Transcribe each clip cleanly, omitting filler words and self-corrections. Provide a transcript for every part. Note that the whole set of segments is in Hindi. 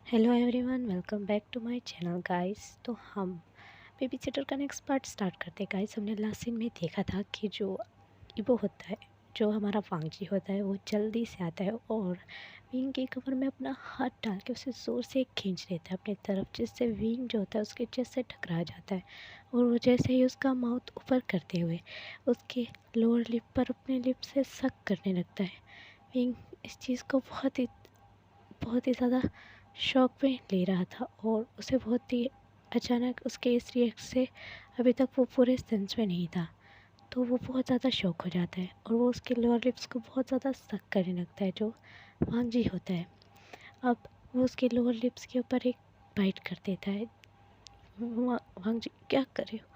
Hello everyone, welcome back to my channel guys. तो हम बेबी सिटर का नेक्स्ट पार्ट स्टार्ट करते हैं गाइस। हमने लास्ट सीन में देखा था कि जो इबो होता है, जो हमारा वांगजी होता है, वो जल्दी से आता है और विंग की कमर में अपना हाथ डाल के उसे ज़ोर से खींच लेता है अपनी तरफ, जिससे विंग जो होता है उसके चेस्ट से टकरा जाता है। और वो जैसे ही उसका माउथ ऊपर करते हुए उसके लोअर लिप पर अपने लिप से सक करने लगता है। विंग इस चीज़ को बहुत ही ज़्यादा शॉक में ले रहा था और उसे बहुत ही अचानक उसके इस रिएक्ट से अभी तक वो पूरे सेंस में नहीं था। तो वो बहुत ज़्यादा शॉक हो जाता है और वो उसके लोअर लिप्स को बहुत ज़्यादा सक करने लगता है, जो वांगजी होता है। अब वो उसके लोअर लिप्स के ऊपर एक बाइट कर देता है। वांगजी क्या कर रहे हो?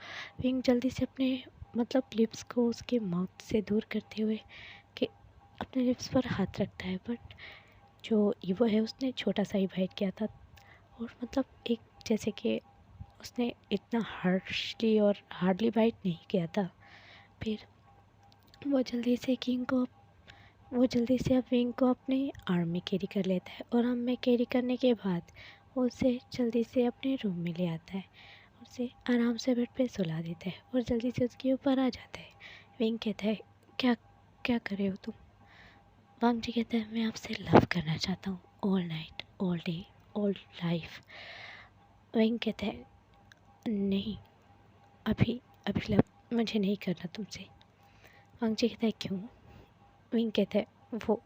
विंग जल्दी से अपने लिप्स को उसके माउथ से दूर करते हुए कि अपने लिप्स पर हाथ रखता है, बट जो ईवो है उसने छोटा सा ही बाइट किया था और एक जैसे कि उसने इतना हार्शली और हार्डली बाइट नहीं किया था। फिर वो जल्दी से किंग को वो जल्दी से अब विंग को अपने आर्म में कैरी कर लेता है और आर्म में कैरी करने के बाद वो उसे जल्दी से अपने रूम में ले आता है, उसे आराम से बेड पे सुला देता है और जल्दी से उसके ऊपर आ जाता है। विंग कहता है, क्या क्या कर रहे हो तुम? वांग जी कहता है, मैं आपसे लव करना चाहता हूँ, all night, all day, all life. Wing कहता है, नहीं, अभी अभी लव मुझे नहीं करना तुमसे। वांग जी कहता है, क्यों? विंग कहता है, वो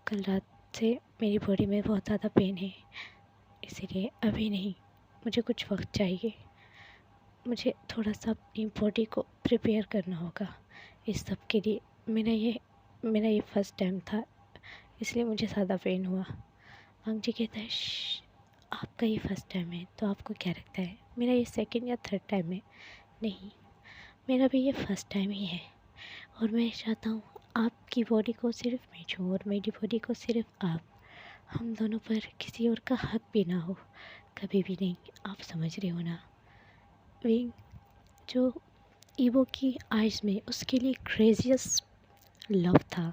कल रात से मेरी बॉडी में बहुत ज़्यादा पेन है, इसीलिए अभी नहीं, मुझे कुछ वक्त चाहिए। मुझे थोड़ा सा अपनी बॉडी को प्रिपेयर करना होगा इस सब के लिए। मेरा ये फर्स्ट टाइम था, इसलिए मुझे ज़्यादा पेन हुआ। वांग जी कहता है, आपका ये फर्स्ट टाइम है तो आपको क्या लगता है मेरा ये सेकंड या थर्ड टाइम है? नहीं, मेरा भी ये फर्स्ट टाइम ही है और मैं चाहता हूँ आपकी बॉडी को सिर्फ मैं छूँ और मेरी बॉडी को सिर्फ आप। हम दोनों पर किसी और का हक भी ना हो, कभी भी नहीं। आप समझ रहे हो ना? विंग जो ईवो की आइज़ में उसके लिए क्रेजियस्ट लव था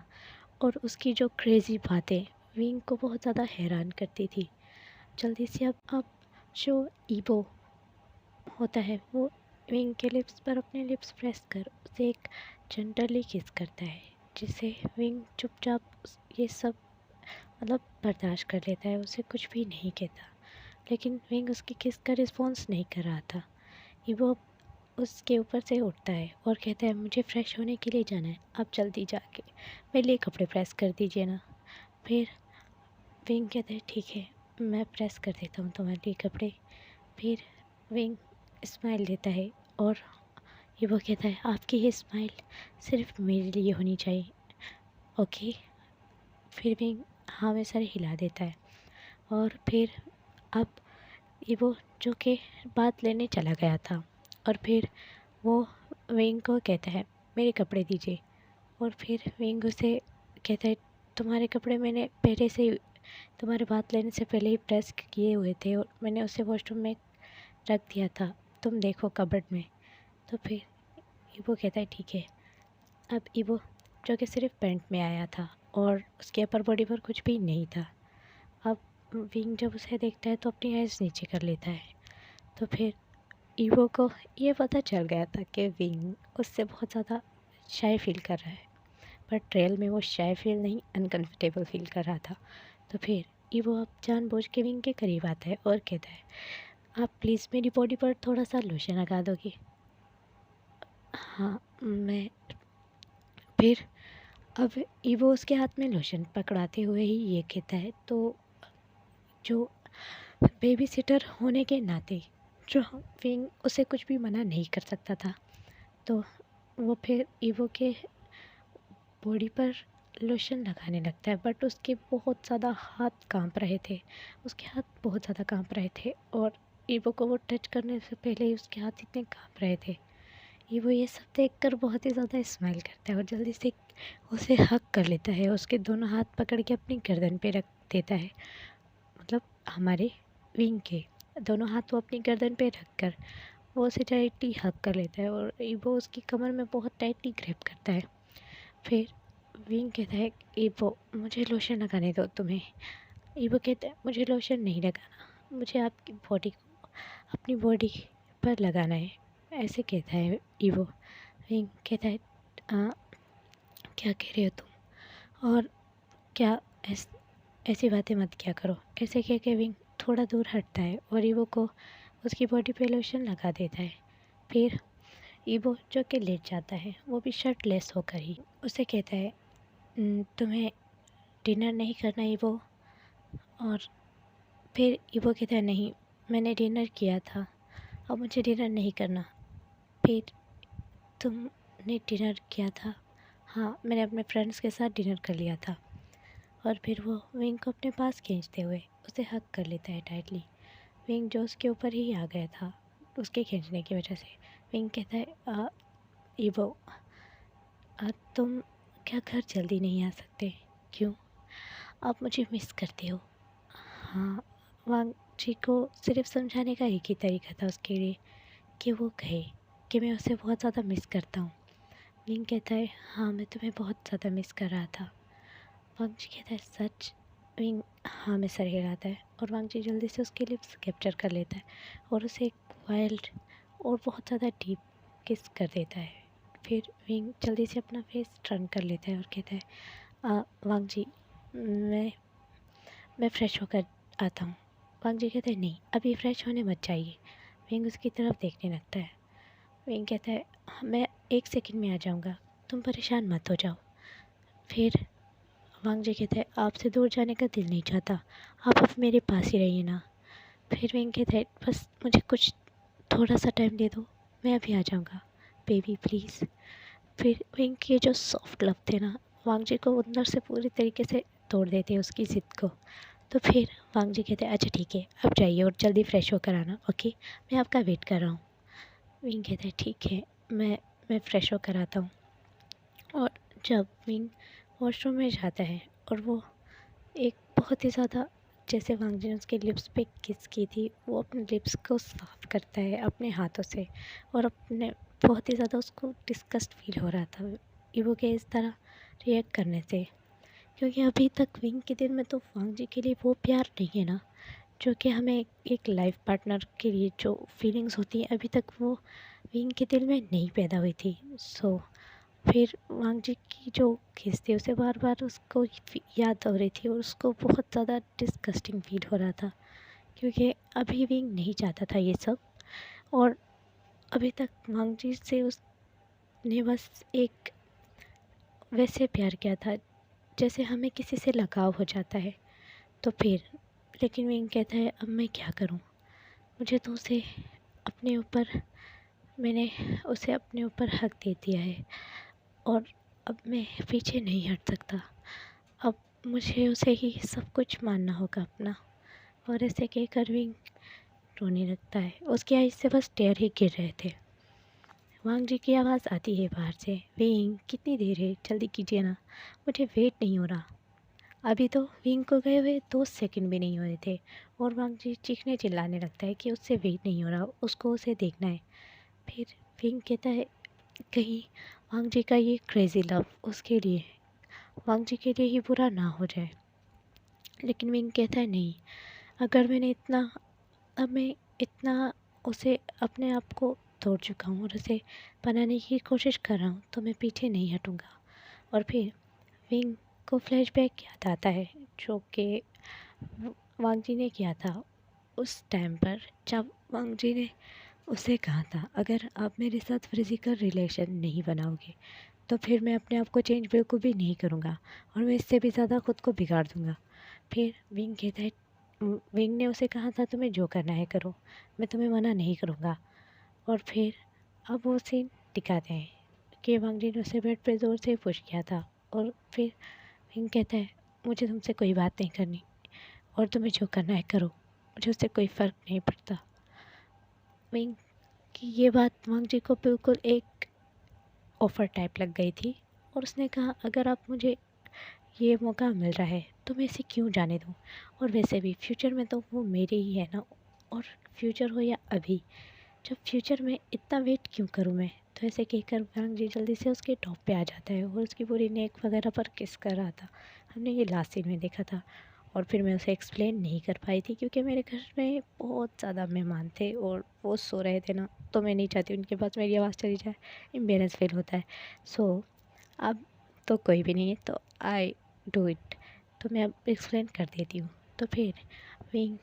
और उसकी जो क्रेज़ी बातें विंग को बहुत ज़्यादा हैरान करती थी। जल्दी से अब जो ईवो होता है वो विंग के लिप्स पर अपने लिप्स प्रेस कर उसे एक जेंटली किस करता है, जिसे विंग चुपचाप ये सब बर्दाश्त कर लेता है, उसे कुछ भी नहीं कहता। लेकिन विंग उसकी किस का रिस्पॉन्स नहीं कर रहा था। ये वो उसके ऊपर से उठता है और कहता है, मुझे फ्रेश होने के लिए जाना है, आप जल्दी जाके मेरे लिए कपड़े प्रेस कर दीजिए ना। फिर विंग कहता है, ठीक है, मैं प्रेस कर देता हूँ तुम्हारे लिए कपड़े। फिर विंग स्माइल देता है और ये वो कहता है, आपकी ये स्माइल सिर्फ मेरे लिए होनी चाहिए, ओके? फिर विंग हाँ में सर हिला देता है और फिर अब ये वो जो कि बात लेने चला गया था और फिर वो विंग को कहता है, मेरे कपड़े दीजिए। और फिर विंग उसे कहता है, तुम्हारे कपड़े मैंने पहले से ही तुम्हारे बात लेने से पहले ही प्रेस किए हुए थे और मैंने उसे वॉशरूम में रख दिया था, तुम देखो कबर्ड में। तो फिर ईवो कहता है, ठीक है। अब ईवो जो कि सिर्फ पैंट में आया था और उसके अपर बॉडी पर कुछ भी नहीं था, अब विंग जब उसे देखता है तो अपनी आइज़ नीचे कर लेता है। तो फिर ईवो को ये पता चल गया था कि विंग उससे बहुत ज़्यादा शाय फील कर रहा है, बट रियल में वो शाय फील नहीं, अनकंफर्टेबल फील कर रहा था। तो फिर ईवो अब जानबूझ के विंग के करीब आता है और कहता है, आप प्लीज़ मेरी बॉडी पर थोड़ा सा लोशन लगा दोगे? हाँ, मैं। फिर अब ईवो उसके हाथ में लोशन पकड़ाते हुए ही ये कहता है, तो जो बेबी सिटर होने के नाते जो विंग उसे कुछ भी मना नहीं कर सकता था, तो वो फिर ईवो के बॉडी पर लोशन लगाने लगता है, बट उसके बहुत ज़्यादा हाथ कांप रहे थे, उसके हाथ बहुत ज़्यादा कांप रहे थे और ईवो को वो टच करने से पहले ही उसके हाथ इतने कांप रहे थे। ईवो ये सब देखकर बहुत ही ज़्यादा स्माइल करता है और जल्दी से उसे हग कर लेता है, उसके दोनों हाथ पकड़ के अपनी गर्दन पे रख देता है। हमारे विंग के दोनों हाथ वो अपनी गर्दन पे रख कर वो उसे टाइटली हग कर लेता है और वो उसकी कमर में बहुत टाइटली ग्रिप करता है। फिर विंग कहता है, वो मुझे लोशन लगाने दो तुम्हें। ईवो कहता है मुझे लोशन नहीं लगाना, मुझे आपकी बॉडी को अपनी बॉडी पर लगाना है, ऐसे कहता है ईवो। विंग कहता है "आ, क्या कह रहे हो तुम, और क्या ऐसी बातें मत क्या करो"। ऐसे कह के विंग थोड़ा दूर हटता है और ईवो को उसकी बॉडी पे लोशन लगा देता है। फिर ईवो जो कि लेट जाता है, वो भी शर्टलेस होकर ही उसे कहता है तुम्हें डिनर नहीं करना ईवो"। और फिर ईवो कहता है नहीं, मैंने डिनर किया था, अब मुझे डिनर नहीं करना। फिर तुमने डिनर किया था? हाँ, मैंने अपने फ्रेंड्स के साथ डिनर कर लिया था। और फिर वो विंग को अपने पास खींचते हुए उसे हग कर लेता है टाइटली। विंग जो उसके ऊपर ही आ गया था उसके खींचने की वजह से। विंग कहता है ईवो तुम क्या घर जल्दी नहीं आ सकते? क्यों? आप मुझे मिस करते हो? हाँ, वांग जी को सिर्फ समझाने का एक ही तरीका था उसके लिए कि वो कहे कि मैं उसे बहुत ज़्यादा मिस करता हूँ। विंग कहता है हाँ, मैं तुम्हें बहुत ज़्यादा मिस कर रहा था। वांग जी कहता है सच? विंग हाँ में सर हिलाता है और वांग जी जल्दी से उसके लिप्स कैप्चर कर लेता है और उसे एक वाइल्ड और बहुत ज़्यादा डीप किस कर देता है। फिर विंग जल्दी से अपना फेस टर्न कर लेता है और कहता है वांग जी, मैं फ़्रेश होकर आता हूँ। वांग जी कहते हैं नहीं, अभी फ़्रेश होने मत जाइए। विंग उसकी तरफ देखने लगता है। विंग कहता है मैं 1 सेकंड में आ जाऊँगा, तुम परेशान मत हो जाओ। फिर वांग जी कहते हैं आपसे दूर जाने का दिल नहीं चाहता, आप अब मेरे पास ही रहिए ना। फिर विंग कहता है बस मुझे कुछ थोड़ा सा टाइम दे दो, मैं अभी आ जाऊँगा बेबी प्लीज़। फिर विंग के जो सॉफ्ट लव थे ना, वांग जी को अंदर से पूरी तरीके से तोड़ देते हैं उसकी ज़िद को। तो फिर वांग जी कहते हैं अच्छा ठीक है, अब जाइए और जल्दी फ्रेश होकर आना, ओके, मैं आपका वेट कर रहा हूँ। विंग कहता है ठीक है, मैं फ़्रेश होकर आता हूँ। और जब विंग वॉशरूम में जाता है और वो एक बहुत ही ज़्यादा, जैसे वांग जी ने उसके लिप्स पे किस की थी, वो अपने लिप्स को साफ़ करता है अपने हाथों से और अपने बहुत ही ज़्यादा उसको डिस्गस्ट फील हो रहा था ईवो के इस तरह रिएक्ट करने से। क्योंकि अभी तक विंग के दिल में तो वांग जी के लिए वो प्यार नहीं है ना, जो कि हमें एक लाइफ पार्टनर के लिए जो फीलिंग्स होती हैं अभी तक वो विंग के दिल में नहीं पैदा हुई थी। सो फिर वांग जी की जो किस थी उसे बार बार उसको याद हो रही थी और उसको बहुत ज़्यादा डिस्गस्टिंग फील हो रहा था, क्योंकि अभी विंग नहीं चाहता था ये सब। और अभी तक वांग जी से उसने बस एक वैसे प्यार किया था जैसे हमें किसी से लगाव हो जाता है। तो फिर लेकिन विंग कहता है अब मैं क्या करूं, मुझे तो उसे अपने ऊपर मैंने उसे अपने ऊपर हक दे दिया है और अब मैं पीछे नहीं हट सकता, अब मुझे उसे ही सब कुछ मानना होगा अपना। और ऐसे कहकर विंग रोने लगता है, उसकी आँख से बस टेयर ही गिर रहे थे। वांग जी की आवाज़ आती है बाहर से, विंग कितनी देर है, जल्दी कीजिए ना, मुझे वेट नहीं हो रहा। अभी तो विंग को गए हुए 2 सेकंड भी नहीं हुए थे और वांग जी चीखने चिल्लाने लगता है कि उससे वेट नहीं हो रहा, उसको उसे देखना है। फिर विंग कहता है कहीं वांग जी का ये क्रेज़ी लव उसके लिए, वांग जी के लिए ही बुरा ना हो जाए। लेकिन विंग कहता है नहीं, अगर मैंने इतना अब मैं इतना उसे अपने आप को तोड़ चुका हूँ और उसे बनाने की कोशिश कर रहा हूँ तो मैं पीछे नहीं हटूँगा। और फिर विंग को फ्लैशबैक याद आता है जो कि वांग जी ने किया था उस टाइम पर, जब वांग जी ने उसे कहा था अगर आप मेरे साथ फिज़िकल रिलेशन नहीं बनाओगे तो फिर मैं अपने आप को चेंज बिल्कुल भी नहीं करूँगा और मैं इससे भी ज़्यादा खुद को बिगाड़ दूँगा। फिर विंग कहता है विंग ने उसे कहा था तुम्हें जो करना है करो, मैं तुम्हें मना नहीं करूँगा। और फिर अब वो सीन दिखाते हैं कि वांग जी ने उसे बेड पे ज़ोर से पुश किया था और फिर विंग कहता है मुझे तुमसे कोई बात नहीं करनी और तुम्हें जो करना है करो, मुझे उससे कोई फ़र्क नहीं पड़ता। विंग की ये बात वांग जी को बिल्कुल एक ऑफ़र टाइप लग गई थी और उसने कहा अगर आप मुझे ये मौका मिल रहा है तो मैं इसे क्यों जाने दूँ, और वैसे भी फ्यूचर में तो वो मेरे ही है ना, और फ्यूचर हो या अभी, जब फ्यूचर में इतना वेट क्यों करूँ मैं। तो ऐसे कहकर वांग जी जल्दी से उसके टॉप पे आ जाता है और उसकी पूरी नेक वगैरह पर किस कर रहा था। हमने ये लास्ट सीन में देखा था। और फिर मैं उसे एक्सप्लेन नहीं कर पाई थी क्योंकि मेरे घर में बहुत ज़्यादा मेहमान थे और वो सो रहे थे ना, तो मैं नहीं चाहती उनके पास मेरी आवाज़ चली जाए, एम्बेरस फील होता है। सो अब तो कोई भी नहीं है तो आई डू इट, तो मैं अब एक्सप्लेन कर देती हूँ। तो फिर विंग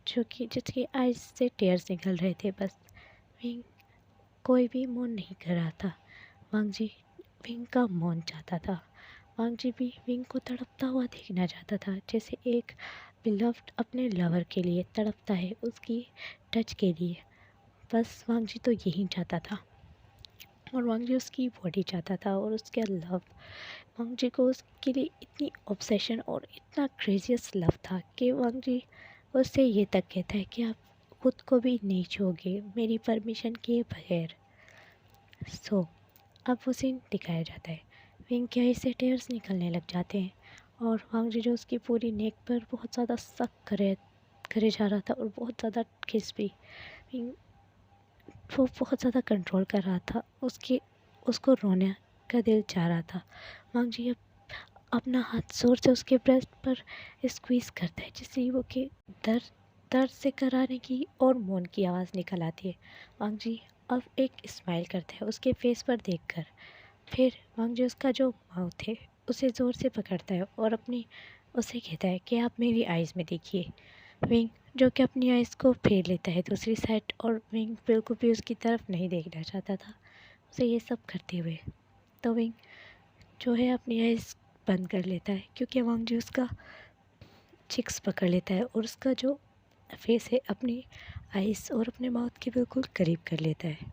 जो कि जिसकी आइज से टेयर्स निकल रहे थे, बस विंग कोई भी मौन नहीं कर रहा था। वांग जी विंग का मौन चाहता था। वांग जी भी विंग को तड़पता हुआ देखना चाहता था, जैसे एक बिलव्ड अपने लवर के लिए तड़पता है, उसकी टच के लिए। बस वांग जी तो यही चाहता था, और वांग जी उसकी बॉडी चाहता था और उसका लव। वांग जी को उसके लिए इतनी ऑब्सेशन और इतना क्रेजियस लव था कि वांग जी उससे ये तक कहता है कि आप खुद को भी नहीं छोगे मेरी परमिशन के बगैर। सो अब वो सीन दिखाया जाता है। विंग के आई से टेयर्स निकलने लग जाते हैं और वांग जी जो उसकी पूरी नेक पर बहुत ज़्यादा सक करे जा रहा था और बहुत ज़्यादा किस भी। विंग वो बहुत ज़्यादा कंट्रोल कर रहा था, उसको रोने का दिल चाह रहा था। वांग जी अब अपना हाथ ज़ोर से उसके ब्रेस्ट पर स्क्वीज़ करता है, जिससे वो कि दर्द दर्द से कराने की और मौन की आवाज़ निकल आती है। वांग जी अब एक स्माइल करते हैं उसके फेस पर देखकर। फिर वांग जी उसका जो माउथ है उसे ज़ोर से पकड़ता है और अपनी उसे कहता है कि आप मेरी आइज़ में देखिए। विंग जो कि अपनी आइज़ को फेर लेता है दूसरी साइड, और विंग बिल्कुल भी उसकी तरफ नहीं देखना चाहता था उसे ये सब करते हुए। तो विंग जो है अपनी आइज़ बंद कर लेता है क्योंकि वांग जी उसका चिक्स पकड़ लेता है और उसका जो फेस है अपनी आइज़ और अपने माउथ के बिल्कुल करीब कर लेता है।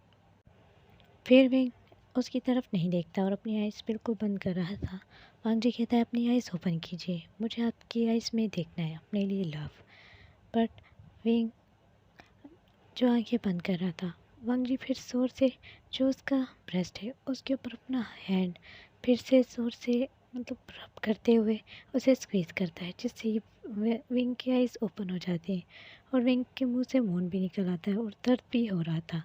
फिर विंग उसकी तरफ नहीं देखता और अपनी आइज़ बिल्कुल बंद कर रहा था। वांग जी कहता है अपनी आइज़ ओपन कीजिए, मुझे आपकी आइज़ में देखना है अपने लिए लव। बट विंग जो आंखें बंद कर रहा था, वांग जी फिर ज़ोर से जो उसका ब्रेस्ट है उसके ऊपर अपना हैंड फिर से ज़ोर से मतलब रब करते हुए उसे स्क्वीज़ करता है, जिससे विंग की आइज़ ओपन हो जाती हैं और विंग के मुंह से मौन भी निकल आता है और दर्द भी हो रहा था।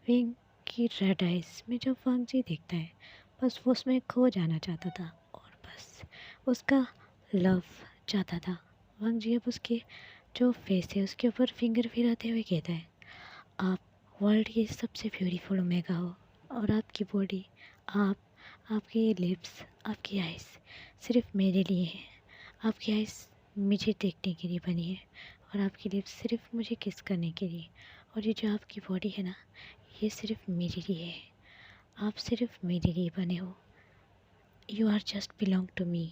विंग की रेड आइज़ में जब वांग जी देखता है, बस वो उसमें खो जाना चाहता था और बस उसका लव चाहता था। वांग जी अब उसके जो फेस है उसके ऊपर फिंगर फिराते हुए कहता है, आप वर्ल्ड की सबसे ब्यूटीफुल ओमेगा हो और आपकी बॉडी, आप, आपके ये लिप्स, आपकी आइज़ सिर्फ मेरे लिए हैं। आपकी आइज़ मुझे देखने के लिए बनी है और आपकी लिप्स सिर्फ मुझे किस करने के लिए, और ये जो आपकी बॉडी है ना, ये सिर्फ मेरे लिए है। आप सिर्फ मेरे लिए बने हो। You are just belong to me.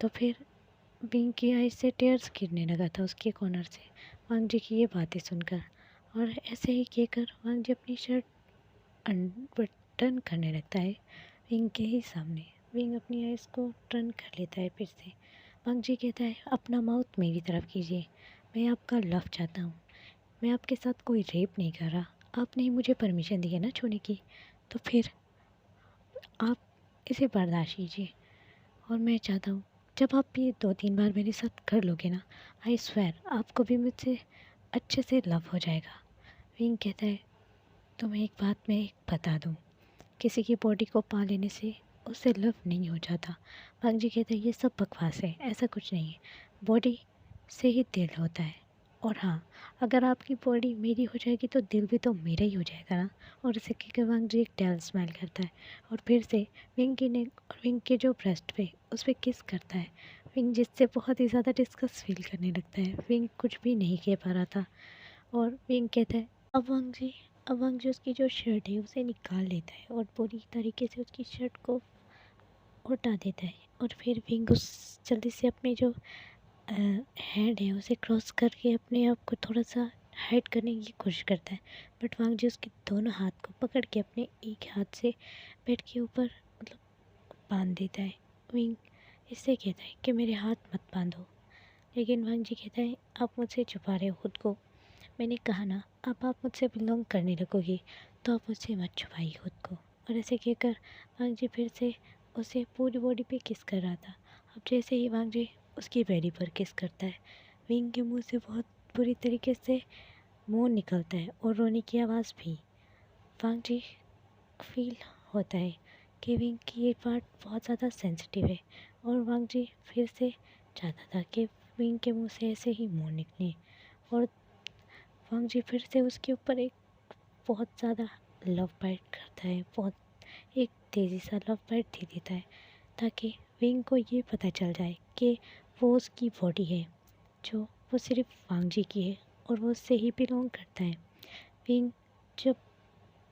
तो फिर विंग की आइज़ से टेयर्स गिरने लगा था उसके कॉर्नर से, वांग जी की ये बातें सुनकर। और ऐसे ही कहकर वांग जी अपनी शर्ट अनबटन करने लगता है विंग के ही सामने। विंग अपनी आइज़ को टर्न कर लेता है फिर से। वांग जी कहता है अपना माउथ मेरी तरफ कीजिए, मैं आपका लव चाहता हूँ, मैं आपके साथ कोई रेप नहीं कर रहा, आपने ही मुझे परमिशन दी है ना छूने की, तो फिर आप इसे बर्दाश्त कीजिए। और मैं चाहता हूँ जब आप ये 2-3 बार मेरे साथ कर लोगे ना, आई स्वेयर आपको भी मुझसे अच्छे से लव हो जाएगा। विंग कहता है तुम्हें एक बात मैं बता दूँ, किसी की बॉडी को पा लेने से उससे लव नहीं हो जाता। वांग जी कहते हैं ये सब बकवास है, ऐसा कुछ नहीं है, बॉडी से ही दिल होता है। और हाँ, अगर आपकी बॉडी मेरी हो जाएगी तो दिल भी तो मेरा ही हो जाएगा ना। और इसे कहकर वांग जी एक डैल स्माइल करता है और फिर से विंग की नेक और विंग के जो ब्रेस्ट पे उस पर किस करता है। विंग जिससे बहुत ही ज़्यादा डिस्कस फील करने लगता है। विंग कुछ भी नहीं कह पा रहा था और विंग कहता है अब वांग जी उसकी जो शर्ट है उसे निकाल लेता है और पूरी तरीके से उसकी शर्ट को उल्टा देता है। और फिर विंग उस जल्दी से अपने जो हैंड है उसे क्रॉस करके अपने आप को थोड़ा सा हाइड करने की कोशिश करता है। बट वांग जी उसके दोनों हाथ को पकड़ के अपने एक हाथ से बेड के ऊपर मतलब बांध देता है। विंग इससे कहता है कि मेरे हाथ मत बांधो, लेकिन वांग जी कहता है आप मुझसे छुपा रहे हो खुद को, मैंने कहा ना अब आप मुझसे बिलोंग करने लगोगी तो आप मुझसे मत छुपाइए खुद को। और ऐसे कहकर वांग जी फिर से उसे पूरी बॉडी पे किस कर रहा था। अब जैसे ही वांग जी उसकी बेड़ी पर किस करता है, विंग के मुंह से बहुत बुरी तरीके से मौन निकलता है और रोने की आवाज़ भी। वांग जी फील होता है कि विंग की ये पार्ट बहुत ज़्यादा सेंसिटिव है और वांग जी फिर से चाहता था कि विंग के मुंह से ऐसे ही मोर निकले और वांग जी फिर से उसके ऊपर एक बहुत ज़्यादा लव बाइट करता है, बहुत एक तेज़ी सा लव बाइट दे देता है ताकि विंग को ये पता चल जाए कि वो उसकी बॉडी है जो वो सिर्फ वांग जी की है और वो उससे ही बिलोंग करता है। विंग जब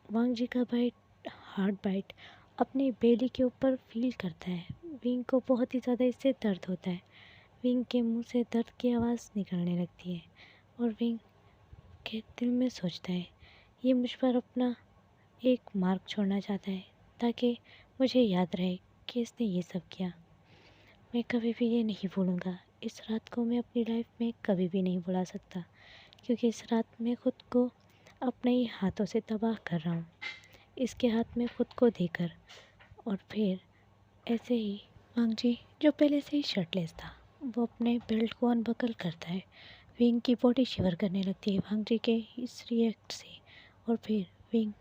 वांग जी का बाइट हार्ड बाइट अपने बेली के ऊपर फील करता है, विंग को बहुत ही ज़्यादा इससे दर्द होता है। विंग के मुंह से दर्द की आवाज़ निकलने लगती है और विंग के दिल में सोचता है ये मुझ पर अपना एक मार्क छोड़ना चाहता है ताकि मुझे याद रहे कि इसने ये सब किया। मैं कभी भी ये नहीं भूलूंगा। इस रात को मैं अपनी लाइफ में कभी भी नहीं भुला सकता क्योंकि इस रात मैं खुद को अपने ही हाथों से तबाह कर रहा हूँ, इसके हाथ में खुद को देकर। और फिर ऐसे ही वांग जी जो पहले से ही शर्टलेस था वो अपने बेल्ट को अनबकल करता है। विंग की बॉडी शिवर करने लगती है वांग जी के इस रिएक्ट से और फिर विंग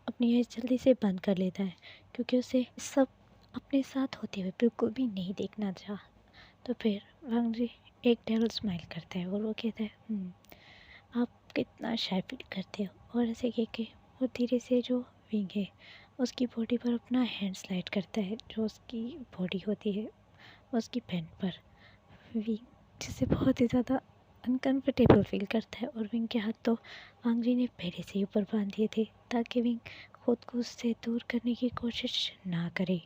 अपनी आइज़ जल्दी से बंद कर लेता है क्योंकि उसे सब अपने साथ होते हुए बिल्कुल भी नहीं देखना चाह। तो फिर वांग जी एक डेविल स्माइल करता है और वो कहता है आप कितना शाय फील करते हो। और ऐसे कह के वो धीरे से जो विंग है उसकी बॉडी पर अपना हैंड स्लाइड करता है, जो उसकी बॉडी होती है उसकी पैंट पर। विंग जिससे बहुत ही ज़्यादा अनकंफर्टेबल फील करता है और विंग के हाथ तो वांग जी ने पहले से ही ऊपर बांध दिए थे ताकि विंग खुद को उससे दूर करने की कोशिश ना करे।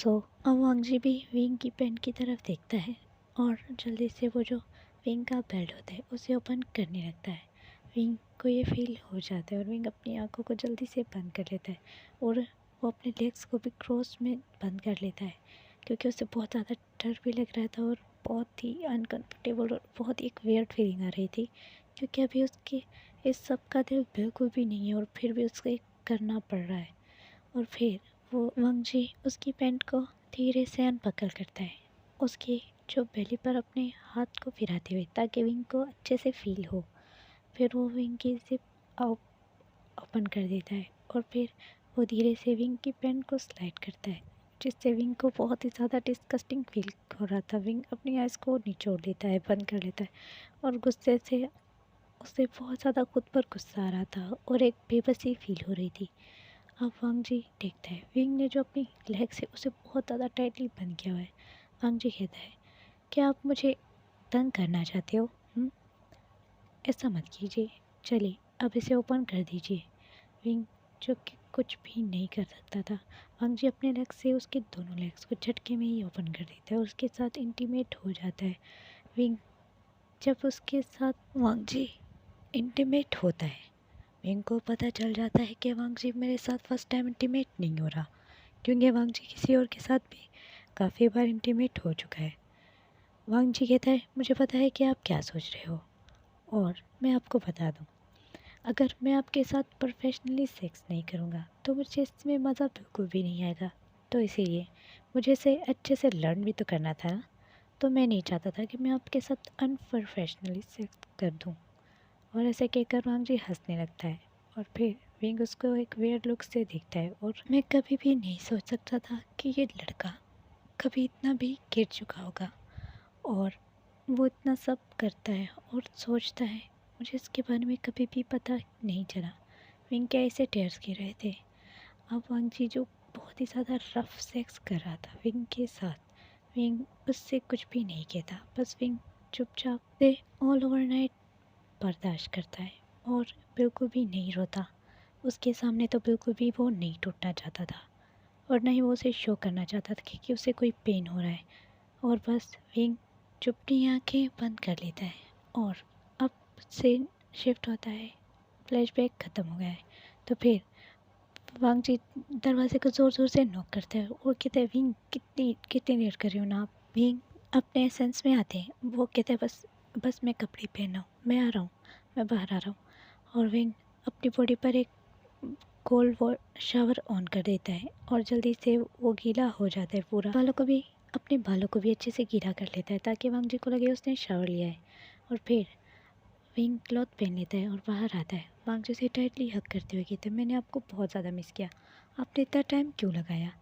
अब वांग जी भी विंग की पैंट की तरफ देखता है और जल्दी से वो जो विंग का बेल्ट होता है उसे ओपन करने लगता है। विंग को ये फील हो जाता है और विंग अपनी आंखों को जल्दी से बंद कर लेता है और वो अपने लेग्स को भी क्रॉस में बंद कर लेता है क्योंकि उसे बहुत ज़्यादा डर भी लग रहा था और बहुत ही अनकंफर्टेबल और बहुत ही एक वियर्ड फीलिंग आ रही थी क्योंकि अभी उसके इस सब का दिल बिल्कुल भी नहीं है और फिर भी उसको करना पड़ रहा है। और फिर वो वांग जी उसकी पैंट को धीरे से अनबकल करता है, उसकी जो बेली पर अपने हाथ को फिराते हुए ताकि विंग को अच्छे से फील हो। फिर वो विंग की जिप ओपन कर देता है और फिर वो धीरे से विंग की पैंट को स्लाइड करता है जिससे विंग को बहुत ही ज़्यादा डिस्कस्टिंग फील हो रहा था। विंग अपनी आइज़ को निचोड़ लेता है, बंद कर लेता है और गुस्से से उसे बहुत ज़्यादा खुद पर गुस्सा आ रहा था और एक बेबसी फील हो रही थी। अब वांग जी देखता है विंग ने जो अपनी लेग से उसे बहुत ज़्यादा टाइटली बंद किया हुआ है। वांग जी कहता है क्या आप मुझे तंग करना चाहते हो? ऐसा मत कीजिए, चलिए अब इसे ओपन कर दीजिए। विंग जो कि कुछ भी नहीं कर सकता था, वांग जी अपने लेग से उसके दोनों लेग्स को झटके में ही ओपन कर देता है और उसके साथ इंटीमेट हो जाता है। विंग जब उसके साथ वांग जी इंटीमेट होता है, विंग को पता चल जाता है कि वांग जी मेरे साथ फर्स्ट टाइम इंटीमेट नहीं हो रहा क्योंकि वांग जी किसी और के साथ भी काफ़ी बार इंटीमेट हो चुका है। वांग जी कहता है मुझे पता है कि आप क्या सोच रहे हो और मैं आपको बता दूं, अगर मैं आपके साथ प्रोफेशनली सेक्स नहीं करूंगा तो मुझे इसमें मज़ा बिल्कुल भी नहीं आएगा। तो इसीलिए मुझे इसे अच्छे से लर्न भी तो करना था ना, तो मैं नहीं चाहता था कि मैं आपके साथ अनप्रोफेशनली सेक्स कर दूँ। और ऐसे कहकर वांग जी हंसने लगता है और फिर विंग उसको एक वियर्ड लुक से देखता है। और मैं कभी भी नहीं सोच सकता था कि ये लड़का कभी इतना भी गिर चुका होगा और वो इतना सब करता है और सोचता है। मुझे इसके बारे में कभी भी पता नहीं चला विंग क्या ऐसे टेयर्स गिर रहे थे। अब वांग जी जो बहुत ही ज़्यादा रफ सेक्स कर रहा था विंग के साथ, विंग उससे कुछ भी नहीं कहता, बस विंग चुपचाप से ऑल ओवर नाइट बर्दाश्त करता है और बिल्कुल भी नहीं रोता। उसके सामने तो बिल्कुल भी वो नहीं टूटना चाहता था और ना ही वो उसे शो करना चाहता था कि उसे कोई पेन हो रहा है। और बस विंग चुपटी आंखें बंद कर लेता है और अब सीन शिफ्ट होता है, फ्लैशबैक ख़त्म हो गया है। तो फिर वांग जी दरवाजे को ज़ोर ज़ोर से नॉक करते हैं और कहते हैं विंग कितनी कितनी देर कर रही हो ना आप। विंग अपने सेंस में आते हैं, वो कहते हैं बस बस मैं कपड़े पहना हूँ, मैं आ रहा हूँ, मैं बाहर आ रहा हूँ। और विंग अपनी बॉडी पर एक कोल्ड शावर ऑन कर देता है और जल्दी से वो गीला हो जाता है पूरा। अपने बालों को भी अच्छे से गीला कर लेता है ताकि वांग जी को लगे उसने शावर लिया है। और फिर विंग क्लॉथ पहन लेता है और बाहर आता है। वांग जी से टाइटली हग करते हुए कहते हैं मैंने आपको बहुत ज़्यादा मिस किया, आपने इतना टाइम क्यों लगाया?